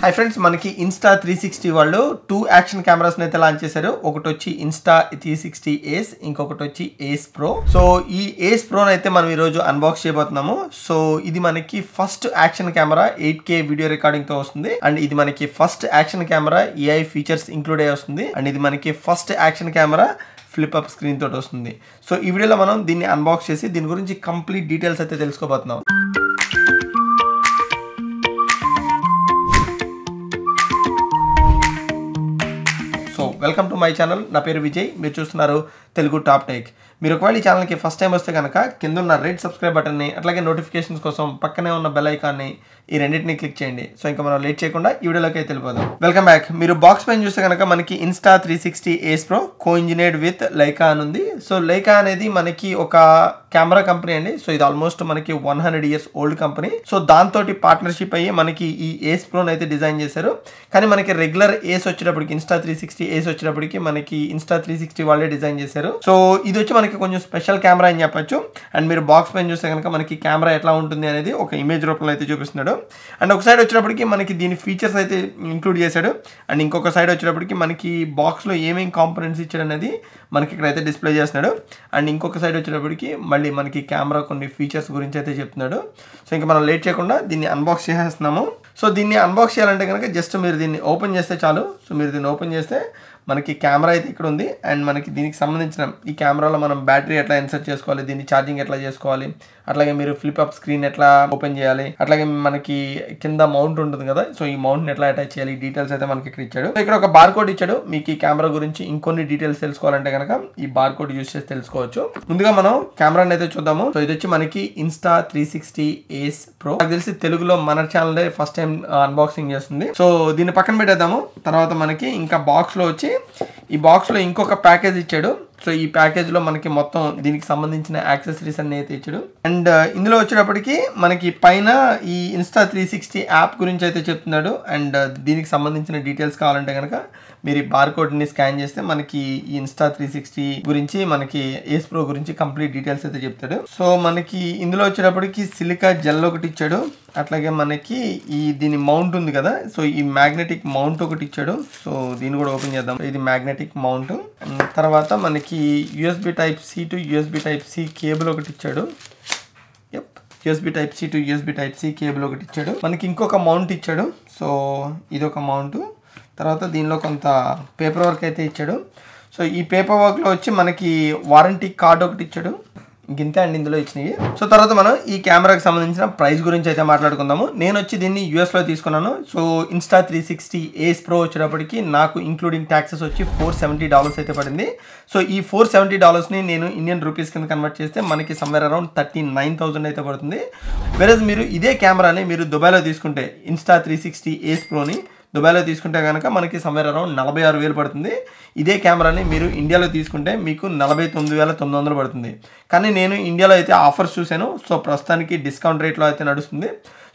Hi friends मन की Insta 360 వాళ్ళు 2 యాక్షన్ కెమెరాస్ అయితే లాంచ్ చేశారు. ఒకటి వచ్చి ఇన్స్టా 360 ఏస్, ఇంకొకటి వచ్చి ఏస్ ప్రో. సో ఈ ఏస్ ప్రో అయితే మనం ఈ రోజు అన్బాక్స్ చేయబోతున్నాము. సో ఇది మనకి first action camera 8K video recording తో వస్తుంది. అండ్ ఇది మనకి first action camera AI features include అయ్యి వస్తుంది. అండ్ ఇది మనకి first action camera flip up screen తోటి వస్తుంది. సో ఈ వీడియోలో మనం దీన్ని అన్బాక్స్ చేసి దీని గురించి కంప్లీట్ డీటెయిల్స్ అయితే తెలుసుకోబోతున్నాం. Welcome to my channel. నా పేరు విజయ్. మీరు చూస్తున్నారు తెలుగు టాప్ టెక్. మీరు ఒకవేళ ఈ ఛానల్కి ఫస్ట్ టైం వస్తే కనుక కింద ఉన్న రెడ్ సబ్స్క్రైబ్ బటన్ని, అట్లాగే నోటిఫికేషన్స్ కోసం పక్కనే ఉన్న బెల్ ఐకాన్ని, ఈ రెండింటిని క్లిక్ చేయండి. సో ఇంకా మనం లేట్ చేయకుండా ఈ వీడియోలోకి అయితే వెళ్ళిపోదాం. Welcome back. మీరు బాక్స్ పైన చూస్తే కనుక మనకి Insta 360 ace pro co engineered with Leica అని ఉంది. సో లైకా అనేది మనకి ఒక కెమెరా కంపెనీ అండి. సో ఇది ఆల్మోస్ట్ మనకి 100 ఇయర్స్ ఓల్డ్ కంపెనీ. సో దాంతో పార్ట్నర్షిప్ అయ్యి మనకి ఈ ఏస్ ప్రోని అయితే డిజైన్ చేశారు. కానీ మనకి రెగ్యులర్ ఏస్ వచ్చేటప్పటికి, ఇన్స్టా 360 ఏస్ వచ్చేటప్పటికి మనకి ఇన్స్టా 360 వాళ్ళే డిజైన్ చేశారు. సో ఇది వచ్చి మనకి కొంచెం స్పెషల్ కెమెరా అని చెప్పొచ్చు. అండ్ మీరు బాక్స్ పైన చూస్తే కనుక మనకి కెమెరా ఎట్లా ఉంటుంది అనేది ఒక ఇమేజ్ రూపంలో అయితే చూపిస్తున్నాడు. అండ్ ఒక సైడ్ వచ్చేటప్పటికి మనకి దీని ఫీచర్స్ అయితే ఇంక్లూడ్ చేశాడు. అండ్ ఇంకొక సైడ్ వచ్చేటప్పటికి మనకి బాక్స్లో ఏమేమి కాంపోనెంట్స్ ఇచ్చాడు అనేది మనకి ఇక్కడైతే డిస్ప్లే చేస్తున్నాడు. అండ్ ఇంకొక సైడ్ వచ్చేటప్పటికి మళ్ళీ మనకి కెమెరా కొన్ని ఫీచర్స్ గురించి అయితే చెప్తున్నాడు. సో ఇంకా మనం లేట్ చేయకుండా దీన్ని అన్బాక్స్ చేసేస్తున్నాము. సో దీన్ని అన్బాక్స్ చేయాలంటే కనుక జస్ట్ మీరు దీన్ని ఓపెన్ చేస్తే చాలు. సో మీరు దీన్ని ఓపెన్ చేస్తే మనకి కెమెరా అయితే ఇక్కడ ఉంది. అండ్ మనకి దీనికి సంబంధించిన ఈ కెమెరాలో మనం బ్యాటరీ ఎట్లా ఇన్సర్ట్ చేసుకోవాలి, దీన్ని ఛార్జింగ్ ఎట్లా చేసుకోవాలి, అట్లాగే మీరు ఫ్లిప్ అప్ స్క్రీన్ ఎట్లా ఓపెన్ చేయాలి, అట్లాగే మనకి కింద మౌంట్ ఉంటుంది కదా, సో ఈ మౌంట్ని ఎట్లా అటాచ్ చేయాలి, డీటెయిల్స్ అయితే మనకి ఇక్కడ ఇచ్చాడు. సో ఇక్కడ ఒక బార్ కోడ్ ఇచ్చాడు. మీకు ఈ కెమెరా గురించి ఇంకొన్ని డీటెయిల్స్ తెలుసుకోవాలంటే కనుక ఈ బార్ కోడ్ యూజ్ చేసి తెలుసుకోవచ్చు. ముందుగా మనం కెమెరాని అయితే చూద్దాము. సో ఇది వచ్చి మనకి ఇన్స్టా 360 ఏస్ ప్రో. నాకు తెలిసి తెలుగులో మన ఛానల్ ఫస్ట్ టైం అన్బాక్సింగ్ చేస్తుంది. సో దీన్ని పక్కన పెట్టేద్దాము. తర్వాత మనకి ఇంకా బాక్స్ లో వచ్చి ఈ బాక్స్ లో ఇంకొక ప్యాకేజ్ ఇచ్చాడు. సో ఈ ప్యాకేజ్ లో మనకి మొత్తం దీనికి సంబంధించిన యాక్సెసరీస్ అన్ని అయితే ఇచ్చాడు. అండ్ ఇందులో వచ్చేటప్పటికి మనకి పైన ఈ ఇన్స్టా 360 యాప్ గురించి అయితే చెప్తున్నాడు. అండ్ దీనికి సంబంధించిన డీటెయిల్స్ కావాలంటే కనుక మీరు ఈ బార్ కోడ్ ని స్కాన్ చేస్తే మనకి ఈ ఇన్స్టా 360 గురించి, మనకి ఏస్ ప్రో గురించి కంప్లీట్ డీటెయిల్స్ అయితే చెప్తాడు. సో మనకి ఇందులో వచ్చేటప్పటికి సిలికా జెల్ ఒకటి ఇచ్చాడు. అట్లాగే మనకి ఈ దీని మౌంట్ ఉంది కదా, సో ఈ మ్యాగ్నెటిక్ మౌంట్ ఒకటి ఇచ్చాడు. సో దీన్ని కూడా ఓపెన్ చేద్దాం. ఇది మ్యాగ్నెటిక్ మౌంట్. తర్వాత మనకి USB Type-C to USB Type-C cable ఒకటి ఇచ్చాడు. USB Type-C to USB Type-C cable ఒకటి ఇచ్చాడు. మనకి ఇంకొక మౌంట్ ఇచ్చాడు. సో ఇదొక మౌంట్. తర్వాత దీనిలో కొంత పేపర్ వర్క్ అయితే ఇచ్చాడు. సో ఈ పేపర్ వర్క్లో వచ్చి మనకి వారంటీ కార్డ్ ఒకటి ఇచ్చాడు. ఇంతే అండి ఇందులో ఇచ్చినవి. సో తర్వాత మనం ఈ కెమెరాకి సంబంధించిన ప్రైస్ గురించి అయితే మాట్లాడుకుందాము. నేను వచ్చి దీన్ని యూఎస్లో తీసుకున్నాను. సో ఇన్స్టా 360 ఏస్ ప్రో వచ్చేటప్పటికి నాకు ఇంక్లూడింగ్ ట్యాక్సెస్ వచ్చి $470 అయితే పడింది. సో ఈ $470ని నేను ఇండియన్ రూపీస్ కింద కన్వర్ట్ చేస్తే మనకి సమ్వేర్ అరౌండ్ 39,000 అయితే పడుతుంది. వెరస్ మీరు ఇదే కెమెరాని మీరు దుబాయ్లో తీసుకుంటే, ఇన్స్టా 360 ఏస్ ప్రోని దుబాయ్లో తీసుకుంటే కనుక మనకి సమ్వేర్ అరౌండ్ 46,000 పడుతుంది. ఇదే కెమెరాని మీరు ఇండియాలో తీసుకుంటే మీకు 49,900 పడుతుంది. కానీ నేను ఇండియాలో అయితే ఆఫర్స్ చూశాను. సో ప్రస్తుతానికి డిస్కౌంట్ రేట్లో అయితే నడుస్తుంది.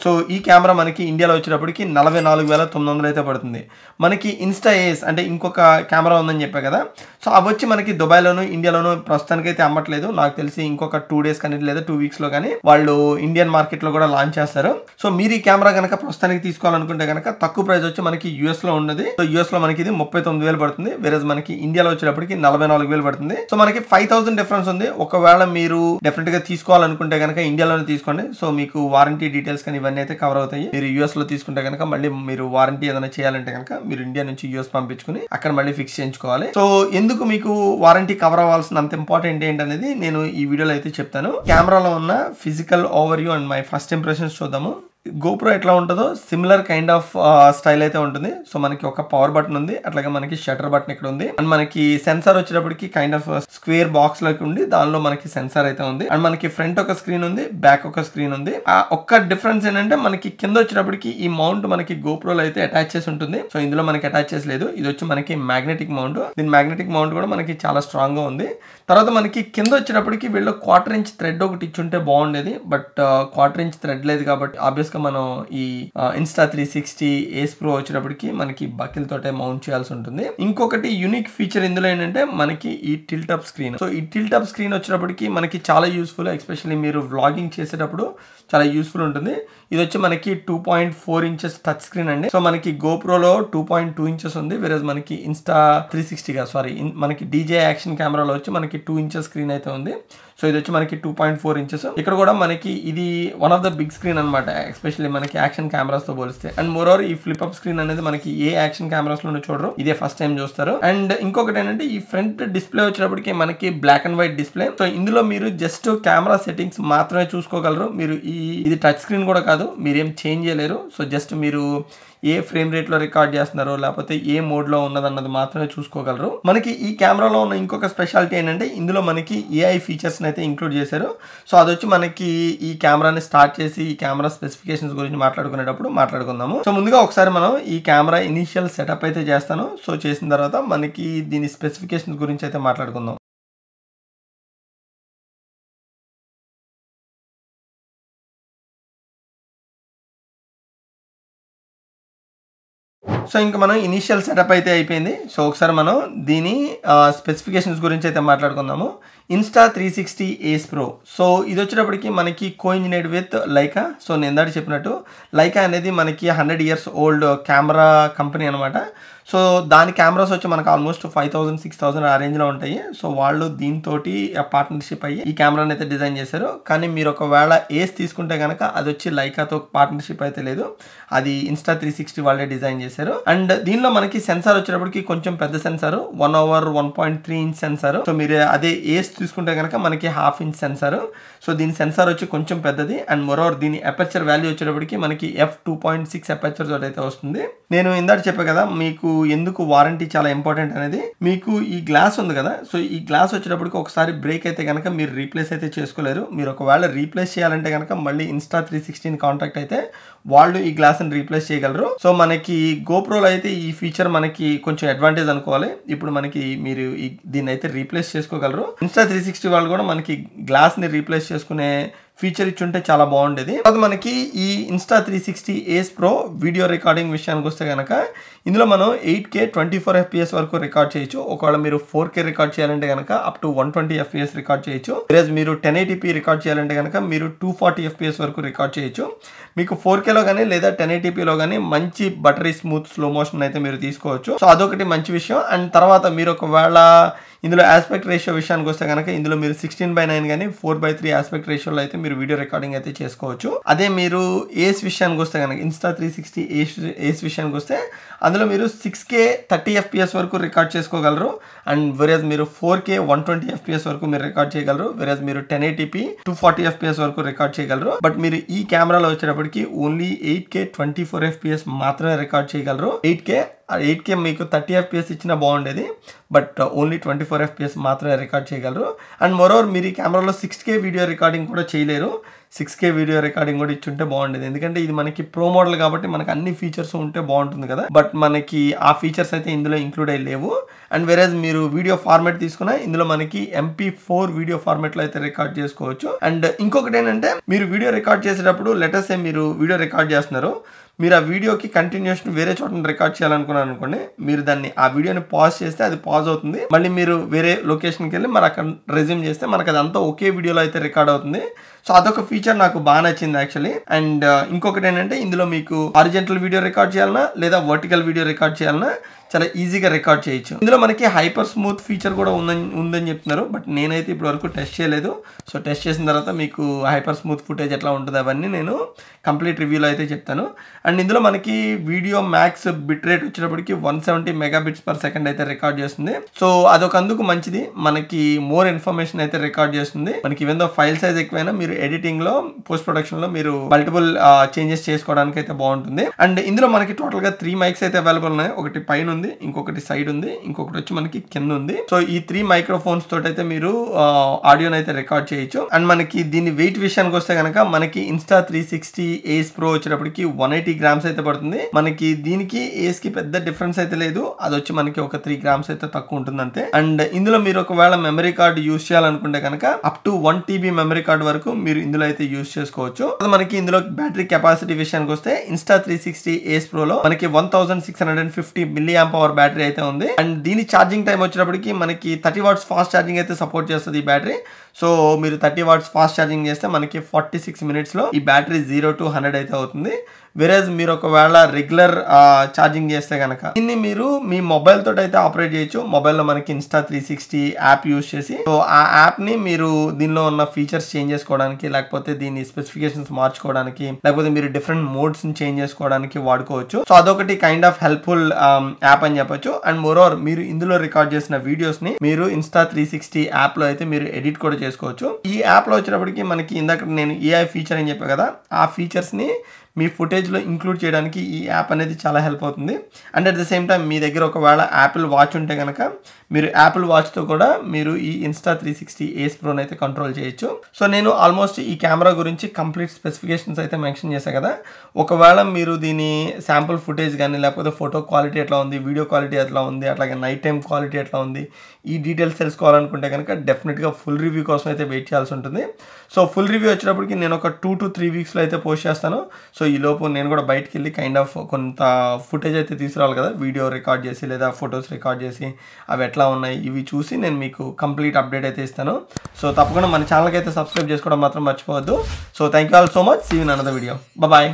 సో ఈ కెమెరా మనకి ఇండియాలో వచ్చేటప్పటికి 44,900 అయితే పడుతుంది. మనకి ఇన్స్టా ఏస్ అంటే ఇంకొక కెమెరా ఉందని చెప్పా కదా, సో అవి వచ్చి మనకి దుబాయ్లోను ఇండియాలోను ప్రస్తుతానికి అయితే అమ్మట్లేదు. నాకు తెలిసి ఇంకొక 2 days కానీ లేదా 2 weeks కానీ వాళ్ళు ఇండియన్ మార్కెట్లో కూడా లాంచ్ చేస్తారు. సో మీరు ఈ కెమెరా కనుక ప్రస్తుతానికి తీసుకోవాలనుకుంటే కనుక తక్కువ ప్రైస్ వచ్చి మనకి యూఎస్లో ఉన్నది. సో యూఎస్లో మనకి ఇది 39,000 పడుతుంది. వేరేజ్ మనకి ఇండియాలో వచ్చేటప్పటికి 44,000 పడుతుంది. సో మనకి 5,000 డిఫరెన్స్ ఉంది. ఒకవేళ మీరు డెఫినెట్ గా తీసుకోవాలనుకుంటే కనుక ఇండియాలోనే తీసుకోండి. సో మీకు వారంటీ డీటెయిల్స్ కానీ ఇవన్నీ అయితే కవర్ అవుతాయి. మీరు యూఎస్ లో తీసుకుంటే కనుక మళ్ళీ మీరు వారంటీ ఏదైనా చేయాలంటే కనుక మీరు ఇండియా నుంచి యూఎస్ పంపించుకుని అక్కడ మళ్ళీ ఫిక్స్ చేయించుకోవాలి. సో ఎందుకు మీకు వారంటీ కవర్ అవ్వాల్సిన అంత ఇంపార్టెంట్ ఏంటనేది నేను ఈ వీడియోలో అయితే చెప్తాను. కెమెరాలో ఉన్న physical over view and my first impressions చూద్దాము. గోప్రో ఎట్లా ఉంటుందో సిమిలర్ కైండ్ ఆఫ్ స్టైల్ అయితే ఉంటుంది. సో మనకి ఒక పవర్ బటన్ ఉంది, అట్లాగే మనకి షటర్ బటన్ ఇక్కడ ఉంది. అండ్ మనకి సెన్సార్ వచ్చేటప్పటికి కైండ్ ఆఫ్ స్క్వేర్ బాక్స్ లోకి ఉండి దానిలో మనకి సెన్సార్ అయితే ఉంది. అండ్ మనకి ఫ్రంట్ ఒక స్క్రీన్ ఉంది, బ్యాక్ ఒక స్క్రీన్ ఉంది. ఆ ఒక్క డిఫరెన్స్ ఏంటంటే మనకి కింద వచ్చేటప్పటికి ఈ మౌంట్ మనకి గోప్రోలో అయితే అటాచ్ చేసి ఉంటుంది. సో ఇందులో మనకి అటాచ్ చేసి లేదు. ఇది వచ్చి మనకి మ్యాగ్నెటిక్ మౌంట్. దీని మ్యాగ్నెటిక్ మౌంట్ కూడా మనకి చాలా స్ట్రాంగ్ గా ఉంది. తర్వాత మనకి కింద వచ్చేటప్పటికి వీళ్ళు 1/4 inch థ్రెడ్ ఒకటి ఇచ్చుంటే బాగుండేది. బట్ 1/4 inch థ్రెడ్ లేదు కాబట్టి ఆబ్వియస్ గా మనం ఈ Insta360 Ace Pro వచ్చేటప్పటికి మనకి బకిల్ తోటే మౌంట్ చేయాల్సి ఉంటుంది. ఇంకొకటి యూనిక్ ఫీచర్ ఇందులో ఏంటంటే మనకి ఈ టిల్ట్ అప్ స్క్రీన్. సో ఈ టిల్ట్ అప్ స్క్రీన్ వచ్చేటప్పటికి మనకి చాలా యూస్ఫుల్, ఎస్పెషల్లీ మీరు వ్లాగింగ్ చేసేటప్పుడు చాలా యూస్ఫుల్ ఉంటుంది. ఇది వచ్చి మనకి 2.4 ఇంచెస్ టచ్ స్క్రీన్ అండి. సో మనకి గోప్రోలో 2.2 ఇంచెస్ ఉంది, వేరేజ్ మనకి మనకి DJI యాక్షన్ కెమెరాలో వచ్చి మనకి 2 ఇంచెస్ స్క్రీన్ అయితే ఉంది. సో ఇది వచ్చి మనకి 2.4 ఇంచెస్. ఇక్కడ కూడా మనకి ఇది one of the big screen అనమాట, ఎస్పెషల్లీ మనకి యాక్షన్ కెమెరాస్ తో పోలిస్తే. అండ్ మోర్ ఓవర్ ఈ ఫ్లిప్ అప్ స్క్రీన్ అనేది మనకి ఏ యాక్షన్ కెమెరాస్ లోనూ చూడరు, ఇదే ఫస్ట్ టైం చూస్తారు. అండ్ ఇంకొకటి ఏంటంటే ఈ ఫ్రంట్ డిస్ప్లే వచ్చేటప్పటికి మనకి black and white display. So ఇందులో మీరు జస్ట్ కెమెరా సెట్టింగ్స్ మాత్రమే చూసుకోగలరు. మీరు ఇది టచ్ స్క్రీన్ కూడా కాదు, మీరేం చేంజ్ చేయలేరు. సో జస్ట్ మీరు ఏ ఫ్రేమ్ రేట్ లో రికార్డ్ చేస్తున్నారో లేకపోతే ఏ మోడ్ లో ఉన్నదన్నది మాత్రమే చూసుకోగలరు. మనకి ఈ కెమెరాలో ఉన్న ఇంకొక స్పెషాలిటీ ఏంటంటే ఇందులో మనకి AI ఫీచర్స్ అయితే ఇంక్లూడ్ చేశారు. సో అది వచ్చి మనకి ఈ కెమెరాని స్టార్ట్ చేసి ఈ కెమెరా స్పెసిఫికేషన్స్ గురించి మాట్లాడుకుందాము. సో ముందుగా ఒకసారి మనం ఈ కెమెరా ఇనిషియల్ సెటప్ అయితే చేస్తాను. సో చేసిన తర్వాత మనకి దీని స్పెసిఫికేషన్స్ గురించి అయితే మాట్లాడుకుందాం. సో ఇంకా మనం ఇనిషియల్ సెటప్ అయితే అయిపోయింది. సో ఒకసారి మనం దీని స్పెసిఫికేషన్స్ గురించి అయితే మాట్లాడుకుందాము. Insta360 Ace Pro. సో ఇది వచ్చేటప్పటికి మనకి కోఇన్జినేట్ విత్ లైకా. సో నేను ఇందాక చెప్పినట్టు లైకా అనేది మనకి 100 years ఓల్డ్ కెమెరా కంపెనీ అనమాట. సో దాని కెమెరాస్ వచ్చి మనకు ఆల్మోస్ట్ 5,000 6,000 ఆ రేంజ్లో ఉంటాయి. సో వాళ్ళు దీంతో పార్ట్నర్షిప్ అయ్యి ఈ కెమెరాని అయితే డిజైన్ చేశారు. కానీ మీరు ఒకవేళ ఏస్ తీసుకుంటే కనుక అది వచ్చి లైకాతో పార్ట్నర్షిప్ అయితే లేదు, అది Insta360 వాళ్ళే డిజైన్ చేశారు. అండ్ దీనిలో మనకి సెన్సార్ వచ్చేటప్పటికి కొంచెం పెద్ద సెన్సార్, 1/1.3 ఇంచ్ సెన్సార్. సో మీరు అదే ఏస్ తీసుకుంటే కనుక మనకి 1/2 ఇంచ్ సెన్సార్. సో దీని సెన్సార్ వచ్చి కొంచెం పెద్దది. అండ్ మోరోవర్ దీని అపర్చర్ వాల్యూ వచ్చేటప్పటికి మనకి f2.6 అపర్చర్ తోటి అయితే వస్తుంది. నేను ఇందాక చెప్పా కదా మీకు ఎందుకు వారంటీ చాలా ఇంపార్టెంట్ అనేది. మీకు ఈ గ్లాస్ ఉంది కదా, సో ఈ గ్లాస్ వచ్చేటప్పటికి ఒకసారి బ్రేక్ అయితే కనుక మీరు రీప్లేస్ అయితే చేసుకోలేరు. మీరు ఒకవేళ రీప్లేస్ చేయాలంటే కనుక మళ్ళీ Insta360 కాంటాక్ట్ అయితే వాళ్ళు ఈ గ్లాస్ని రీప్లేస్ చేయగలరు. సో మనకి గోప్రోలో అయితే ఈ ఫీచర్ మనకి కొంచెం అడ్వాంటేజ్ అనుకోవాలి. ఇప్పుడు మనకి మీరు దీన్ని అయితే రీప్లేస్ చేసుకోగలరు. Insta360 వాళ్ళు కూడా మనకి గ్లాస్ని రీప్లేస్ చేసుకునే ఫీచర్ ఇచ్చుంటే చాలా బాగుండేది. అది మనకి ఈ Insta360 Ace Pro video recording విషయానికి వస్తే కనుక ఇందులో మనం 8K 24 FPS వరకు రికార్డ్ చేయొచ్చు. ఒకవేళ మీరు 4K రికార్డ్ చేయాలంటే కనుక అప్ టు 120 FPS రికార్డ్ చేయొచ్చు. మీరు 1080p రికార్డ్ చేయాలంటే కనుక మీరు 240 FPS వరకు రికార్డ్ చేయొచ్చు. మీకు 4Kలో కానీ లేదా 1080pలో కానీ మంచి బటరీ స్మూత్ స్లో మోషన్ అయితే మీరు తీసుకోవచ్చు. సో అదొకటి మంచి విషయం. అండ్ తర్వాత మీరు ఒకవేళ ఇందులో ఆస్పెక్ట్ రేషియో విషయానికి వస్తే కనుక ఇందులో మీరు 16:9 కానీ 4:3 ఆస్పెక్ట్ రేషియోలో అయితే మీరు వీడియో రికార్డింగ్ అయితే చేసుకోవచ్చు. అదే మీరు ఏస్ విషయానికి వస్తే కనుక Insta360 ఏస్ విషయానికి వస్తే అందులో మీరు 6K 30 FPS వరకు రికార్డ్ చేసుకోగలరు. అండ్ వెరేజ్ మీరు 4K 120 FPS వరకు మీరు రికార్డ్ చేయగలరు. వెరేజ్ మీరు 1080p 240 FPS వరకు రికార్డ్ చేయగలరు. బట్ మీరు ఈ కెమెరాలో వచ్చేటప్పటికి ఓన్లీ 8K 24 FPS మాత్రమే రికార్డ్ చేయగలరు. 8K మీకు 30 FPS ఇచ్చినా బాగుండేది, బట్ ఓన్లీ 24 FPS మాత్రమే రికార్డ్ చేయగలరు. అండ్ మోరోవర్ మీరు ఈ కెమెరాలో 6K వీడియో రికార్డింగ్ కూడా చేయలేరు. 6K వీడియో రికార్డింగ్ కూడా ఇచ్చుంటే బాగుండేది, ఎందుకంటే ఇది మనకి ప్రో మోడల్ కాబట్టి మనకి అన్ని ఫీచర్స్ ఉంటే బాగుంటుంది కదా. బట్ మనకి ఆ ఫీచర్స్ అయితే ఇందులో ఇంక్లూడ్ అయ్యి లేవు. అండ్ వెరేజ్ మీరు వీడియో ఫార్మాట్ తీసుకున్నా ఇందులో మనకి MP4 వీడియో ఫార్మాట్లో అయితే రికార్డ్ చేసుకోవచ్చు. అండ్ ఇంకొకటి ఏంటంటే మీరు వీడియో రికార్డ్ చేసేటప్పుడు లెటర్స్ మీరు వీడియో రికార్డ్ చేస్తున్నారు, మీరు ఆ వీడియోకి కంటిన్యూషన్ వేరే చోట రికార్డ్ చేయాలనుకున్నారు అనుకోండి, మీరు ఆ వీడియోని పాజ్ చేస్తే అది పాజ్ అవుతుంది. మళ్ళీ మీరు వేరే లొకేషన్కి వెళ్ళి మరి అక్కడ రెజ్యూమ్ చేస్తే మనకు అదంతా ఒకే వీడియోలో అయితే రికార్డ్ అవుతుంది. సో అదొక ఫీచర్ నాకు బాగా నచ్చింది యాక్చువల్లీ. అండ్ ఇంకొకటి ఏంటంటే ఇందులో మీకు హారిజంటల్ వీడియో రికార్డ్ చేయాలన్నా లేదా వర్టికల్ వీడియో రికార్డ్ చేయాలన్నా చాలా ఈజీగా రికార్డ్ చేయొచ్చు. ఇందులో మనకి హైపర్ స్మూత్ ఫీచర్ కూడా ఉందని చెప్తున్నారు, బట్ నేనైతే ఇప్పటి వరకు టెస్ట్ చేయలేదు. సో టెస్ట్ చేసిన తర్వాత మీకు హైపర్ స్మూత్ ఫుటేజ్ ఎట్లా ఉంటుంది అవన్నీ నేను కంప్లీట్ రివ్యూలో అయితే చెప్తాను. అండ్ ఇందులో మనకి వీడియో మ్యాక్స్ బిట్ రేట్ వచ్చేటప్పటికి 170 MB/s అయితే రికార్డ్ చేస్తుంది. సో అదొక అందుకు మంచిది, మనకి మోర్ ఇన్ఫర్మేషన్ అయితే రికార్డ్ చేస్తుంది. మనకి ఈవెన్ దో ఫైల్ సైజ్ ఎక్కువైనా మీరు ఎడిటింగ్ లో పోస్ట్ ప్రొడక్షన్ లో మీరు మల్టిపుల్ చేంజెస్ చేసుకోవడానికి అయితే బాగుంటుంది. అండ్ ఇందులో మనకి టోటల్ గా 3 మైక్స్ అయితే అవైలబుల్ ఉన్నాయి. ఒకటి పైన ఉంది, ఇంకొకటి సైడ్ ఉంది, ఇంకొకటి వచ్చి మనకి కింద ఉంది. సో ఈ 3 మైక్రోఫోన్స్ తోటి అయితే మీరు ఆడియోని అయితే రికార్డ్ చేయొచ్చు. అండ్ మనకి దీని వెయిట్ విషయానికి వస్తే కనుక మనకి Insta360 Ace Pro వచ్చేటప్పటికి 180 grams అయితే పడుతుంది. మనకి దీనికి ఏస్ కి పెద్ద డిఫరెన్స్ అయితే లేదు, అది వచ్చి మనకి ఒక 3 grams అయితే తక్కువ ఉంటుంది అంతే. అండ్ ఇందులో మీరు ఒకవేళ మెమరీ కార్డ్ యూస్ చేయాలనుకుంటే కనుక up to 1 TB memory card వరకు మీరు ఇందులో అయితే యూజ్ చేసుకోవచ్చు. మనకి ఇందులో బ్యాటరీ కెపాసిటీ విషయానికి వస్తే Insta360 Ace Pro లో మనకి 1650 mAh బ్యాటరీ అయితే ఉంది. అండ్ దీని ఛార్జింగ్ టైం వచ్చినప్పటికి మనకి 30 వాట్స్ ఫాస్ట్ ఛార్జింగ్ అయితే సపోర్ట్ చేస్తుంది ఈ బ్యాటరీ. సో మీరు 30 వాట్స్ ఫాస్ట్ ఛార్జింగ్ చేస్తే మనకి 46 minutes లో ఈ బ్యాటరీ 0 to 100 అయితే అవుతుంది. వెరేజ్ మీరు ఒకవేళ రెగ్యులర్ ఛార్జింగ్ చేస్తే కనుక దీన్ని మీరు మీ మొబైల్ తోటి అయితే ఆపరేట్ చేయొచ్చు. మొబైల్లో మనకి Insta360 యాప్ యూజ్ చేసి, సో ఆ యాప్ ని మీరు దీనిలో ఉన్న ఫీచర్స్ చేంజ్ చేసుకోవడానికి, లేకపోతే దీని స్పెసిఫికేషన్స్ మార్చుకోవడానికి, లేకపోతే మీరు డిఫరెంట్ మోడ్స్ ని చేంజ్ చేసుకోవడానికి వాడుకోవచ్చు. సో అదొకటి కైండ్ ఆఫ్ హెల్ప్ఫుల్ యాప్ అని చెప్పొచ్చు. అండ్ మోర్ ఓవర్ మీరు ఇందులో రికార్డ్ చేసిన వీడియోస్ ని మీరు Insta360 యాప్ లో అయితే మీరు ఎడిట్ కూడా చేసుకోవచ్చు. ఈ యాప్ లో వచ్చినప్పటికి మనకి ఇందాక నేను AI ఫీచర్ అని చెప్పా కదా, ఆ ఫీచర్స్ ని మీ ఫుటేజ్లో ఇంక్లూడ్ చేయడానికి ఈ యాప్ అనేది చాలా హెల్ప్ అవుతుంది. And at the same time మీ దగ్గర ఒకవేళ యాపిల్ వాచ్ ఉంటే కనుక మీరు యాపిల్ వాచ్తో కూడా మీరు ఈ Insta360 Ace Pro అయితే కంట్రోల్ చేయొచ్చు. సో నేను ఆల్మోస్ట్ ఈ కెమెరా గురించి కంప్లీట్ స్పెసిఫికేషన్స్ అయితే మెన్షన్ చేశాను కదా. ఒకవేళ మీరు దీని శాంపుల్ ఫుటేజ్ కానీ, లేకపోతే ఫోటో క్వాలిటీ ఎట్లా ఉంది, వీడియో క్వాలిటీ ఎట్లా ఉంది, అట్లాగే నైట్ టైం క్వాలిటీ ఎట్లా ఉంది, ఈ డీటెయిల్స్ తెలుసుకోవాలనుకుంటే కనుక డెఫినెట్గా ఫుల్ రివ్యూ కోసం అయితే వెయిట్ చేయాల్సి ఉంటుంది. సో ఫుల్ రివ్యూ వచ్చినప్పటికి నేను ఒక 2 to 3 weeks అయితే పోస్ట్ చేస్తాను. సో ఈ లోపు నేను కూడా బయటికి వెళ్ళి కైండ్ ఆఫ్ కొంత ఫుటేజ్ అయితే తీసుకురావాలి కదా, వీడియో రికార్డ్ చేసి లేదా ఫొటోస్ రికార్డ్ చేసి అవి ఎట్లా ఉన్నాయి ఇవి చూసి నేను మీకు కంప్లీట్ అప్డేట్ అయితే ఇస్తాను. సో తప్పకుండా మన ఛానల్కి అయితే సబ్స్క్రైబ్ చేసుకోవడం మాత్రం మర్చిపోవద్దు. So thank you all so much. See you in another video. Bye.